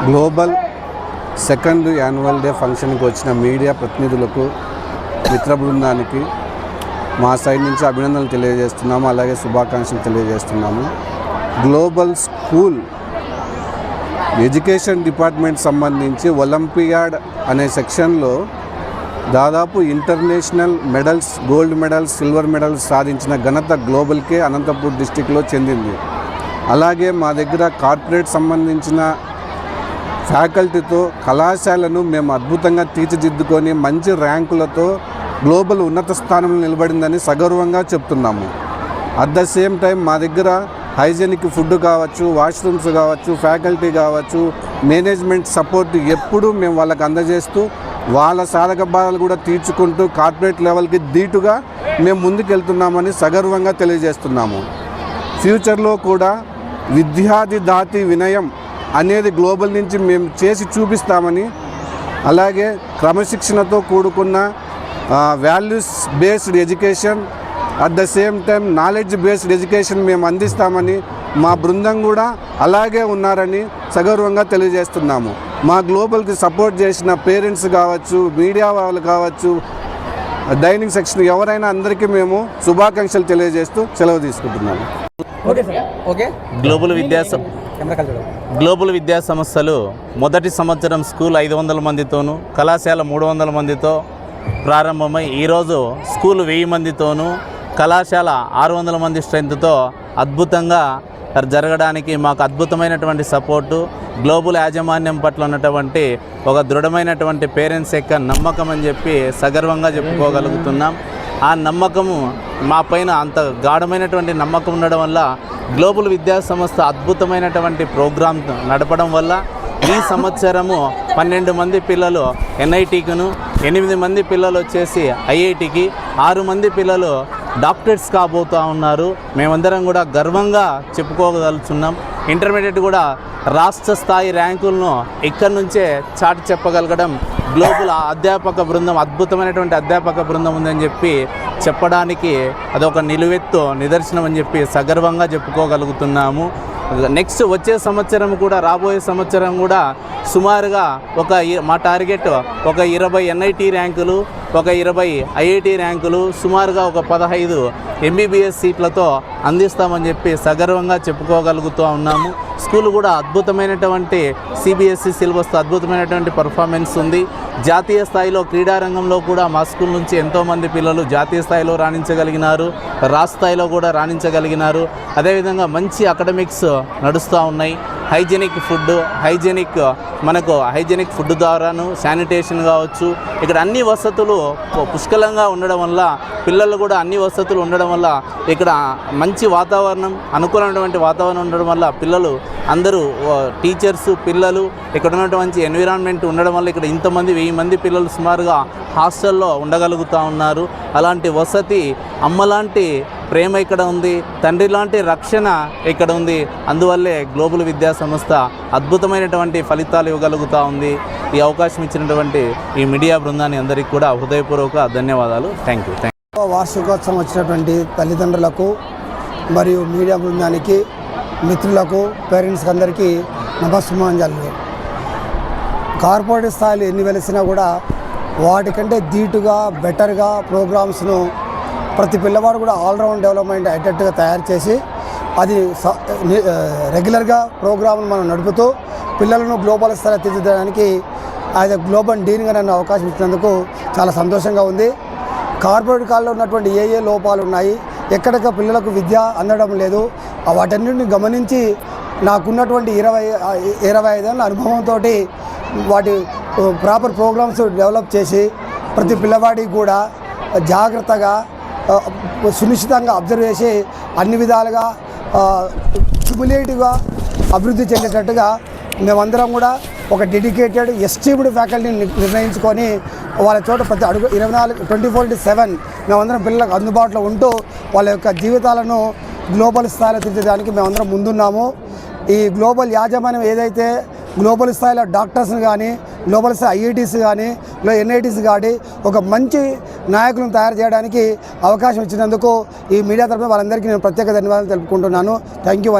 Global second annual day ఫంక్షన్కి వచ్చిన media ప్రతినిధులకు, మిత్ర బృందానికి మా సైడ్ నుంచి అభినందనలు తెలియజేస్తున్నాము, అలాగే శుభాకాంక్షలు తెలియజేస్తున్నాము. గ్లోబల్ స్కూల్ ఎడ్యుకేషన్ డిపార్ట్మెంట్ సంబంధించి ఒలింపియాడ్ అనే సెక్షన్లో దాదాపు international medals, gold medals, silver medals సాధించిన ఘనత గ్లోబల్కే అనంతపూర్ డిస్టిక్లో చెందింది. అలాగే మా దగ్గర కార్పొరేట్ సంబంధించిన ఫ్యాకల్టీతో కళాశాలను మేము అద్భుతంగా తీర్చిదిద్దుకొని మంచి ర్యాంకులతో గ్లోబల్ ఉన్నత స్థానంలో నిలబడిందని సగర్వంగా చెప్తున్నాము. అట్ ద సేమ్ టైం మా దగ్గర హైజెనిక్ ఫుడ్ కావచ్చు, వాష్రూమ్స్ కావచ్చు, ఫ్యాకల్టీ కావచ్చు, మేనేజ్మెంట్ సపోర్ట్ ఎప్పుడూ మేము వాళ్ళకి అందజేస్తూ వాళ్ళ సాధక బాధలు కూడా తీర్చుకుంటూ కార్పొరేట్ లెవెల్కి ధీటుగా మేము ముందుకెళ్తున్నామని సగర్వంగా తెలియజేస్తున్నాము. ఫ్యూచర్లో కూడా విద్యార్థి దాతి వినయం అనేది గ్లోబల్ నుంచి మేము చేసి చూపిస్తామని, అలాగే క్రమశిక్షణతో కూడుకున్న values based education, at the same time knowledge based education మేము అందిస్తామని, మా బృందం కూడా అలాగే ఉన్నారని సగర్వంగా తెలియజేస్తున్నాము. మా గ్లోబల్కి సపోర్ట్ చేసిన పేరెంట్స్ కావచ్చు, మీడియా వాళ్ళు కావచ్చు, డైనింగ్ సెక్షన్ ఎవరైనా అందరికీ మేము శుభాకాంక్షలు తెలియజేస్తూ సెలవు తీసుకుంటున్నాము. గ్లోబల్ విద్యా సంస్థలు మొదటి సంవత్సరం స్కూల్ 500 మందితోనూ, కళాశాల 300 మందితో ప్రారంభమై ఈరోజు స్కూల్ 1000 మందితోనూ, కళాశాల 600 మంది స్ట్రెంత్తో అద్భుతంగా జరగడానికి మాకు అద్భుతమైనటువంటి సపోర్టు, గ్లోబల్ యాజమాన్యం పట్ల ఉన్నటువంటి ఒక దృఢమైనటువంటి పేరెంట్స్ యొక్క నమ్మకం అని చెప్పి సగర్వంగా చెప్పుకోగలుగుతున్నాం. ఆ నమ్మకము మా పైన అంత గాఢమైనటువంటి నమ్మకం ఉండడం వల్ల గ్లోబల్ విద్యా సంస్థ అద్భుతమైనటువంటి ప్రోగ్రాం నడపడం వల్ల ఈ సంవత్సరము 12 మంది పిల్లలు NITకును, 8 మంది పిల్లలు వచ్చేసి IITకి, 6 మంది పిల్లలు డాక్టరేట్స్ కాబోతూ ఉన్నారు. మేమందరం కూడా గర్వంగా చెప్పుకోగలుగుతున్నాం. ఇంటర్మీడియట్ కూడా రాష్ట్ర స్థాయి ర్యాంకులను ఇక్కడి నుంచే చాటి చెప్పగలగడం గ్లోబల్ అధ్యాపక బృందం, అద్భుతమైనటువంటి అధ్యాపక బృందం ఉందని చెప్పి చెప్పడానికి అదొక నిలువెత్తు నిదర్శనం అని చెప్పి సగర్వంగా చెప్పుకోగలుగుతున్నాము. నెక్స్ట్ వచ్చే సంవత్సరం కూడా, రాబోయే సంవత్సరం కూడా సుమారుగా మా టార్గెట్ ఒక 20 NIT ర్యాంకులు, ఒక 20 IIT ర్యాంకులు, సుమారుగా ఒక 15 MBBS సీట్లతో అందిస్తామని చెప్పి సగర్వంగా చెప్పుకోగలుగుతూ ఉన్నాము. స్కూల్ కూడా అద్భుతమైనటువంటి CBSE సిలబస్తో అద్భుతమైనటువంటి పర్ఫార్మెన్స్ ఉంది. జాతీయ స్థాయిలో క్రీడారంగంలో కూడా మా స్కూల్ నుంచి ఎంతోమంది పిల్లలు జాతీయ స్థాయిలో రాణించగలిగినారు, రాష్ట్ర స్థాయిలో కూడా రాణించగలిగినారు. అదేవిధంగా మంచి అకాడమిక్స్ నడుస్తూ ఉన్నాయి. హైజెనిక్ ఫుడ్ ద్వారాను శానిటేషన్ కావచ్చు, ఇక్కడ అన్ని వసతులు పుష్కలంగా ఉండడం వల్ల, పిల్లలు కూడా అన్ని వసతులు ఉండడం వల్ల, ఇక్కడ మంచి వాతావరణం, అనుకూలమైనటువంటి వాతావరణం ఉండడం వల్ల పిల్లలు అందరూ, టీచర్స్, పిల్లలు, ఇక్కడ ఉన్నటువంటి ఎన్విరాన్మెంట్ ఉండడం వల్ల ఇక్కడ ఇంతమంది 1000 మంది పిల్లలు సుమారుగా హాస్టల్లో ఉండగలుగుతూ ఉన్నారు. అలాంటి వసతి, అమ్మలాంటి ప్రేమ ఇక్కడ ఉంది, తండ్రి లాంటి రక్షణ ఇక్కడ ఉంది. అందువల్లే గ్లోబల్ విద్యా సంస్థ అద్భుతమైనటువంటి ఫలితాలు ఇవ్వగలుగుతూ ఉంది. ఈ అవకాశం ఇచ్చినటువంటి ఈ మీడియా బృందాన్ని అందరికీ కూడా హృదయపూర్వక ధన్యవాదాలు. Thank you. వార్షికోత్సవం వచ్చినటువంటి తల్లిదండ్రులకు మరియు మీడియా బృందానికి, మిత్రులకు, పేరెంట్స్కి అందరికీ నమస్సుమాంజలు. కార్పొరేట్ స్థాయిలో ఎన్ని వెలిసినా కూడా వాటికంటే ధీటుగా, బెటర్గా ప్రోగ్రామ్స్ను ప్రతి పిల్లవాడు కూడా ఆల్రౌండ్ డెవలప్మెంట్ అయ్యేటట్టుగా తయారు చేసి అది రెగ్యులర్గా ప్రోగ్రాంలు మనం నడుపుతూ పిల్లలను గ్లోబల్ స్థాయిలో తీర్చిదిద్దడానికి అది గ్లోబల్ డీన్గా నన్ను అవకాశం ఇచ్చినందుకు చాలా సంతోషంగా ఉంది. కార్పొరేట్ కాలంలో ఉన్నటువంటి ఏ లోపాలు ఉన్నాయి, ఎక్కడిక పిల్లలకు విద్య అందడం లేదు, వాటన్నిటిని గమనించి నాకున్నటువంటి 25 ఏళ్ళ అనుభవంతో వాటి ప్రాపర్ ప్రోగ్రామ్స్ డెవలప్ చేసి ప్రతి పిల్లవాడికి కూడా జాగ్రత్తగా, సునిశ్చితంగా అబ్జర్వ్ చేసి అన్ని విధాలుగా క్యుములేటివ్గా అభివృద్ధి చెందేటట్టుగా మేమందరం కూడా ఒక డెడికేటెడ్ ఎస్టీమ్డ్ ఫ్యాకల్టీని నిర్ణయించుకొని వాళ్ళ చోట ప్రతి అడుగు 24/7 మేమందరం పిల్లలకు అందుబాటులో ఉంటూ వాళ్ళ యొక్క జీవితాలను గ్లోబల్ స్థాయిలో తీర్చడానికి మేమందరం ముందున్నాము. ఈ గ్లోబల్ యాజమాన్యం ఏదైతే గ్లోబల్ స్థాయిలో డాక్టర్స్ని కానీ, గ్లోబల్ స్థాయి IITs కానీ, NITs కానీ ఒక మంచి నాయకులను తయారు చేయడానికి అవకాశం ఇచ్చినందుకు ఈ మీడియా తరఫున వాళ్ళందరికీ నేను ప్రత్యేక ధన్యవాదాలు తెలుపుకుంటున్నాను. Thank you.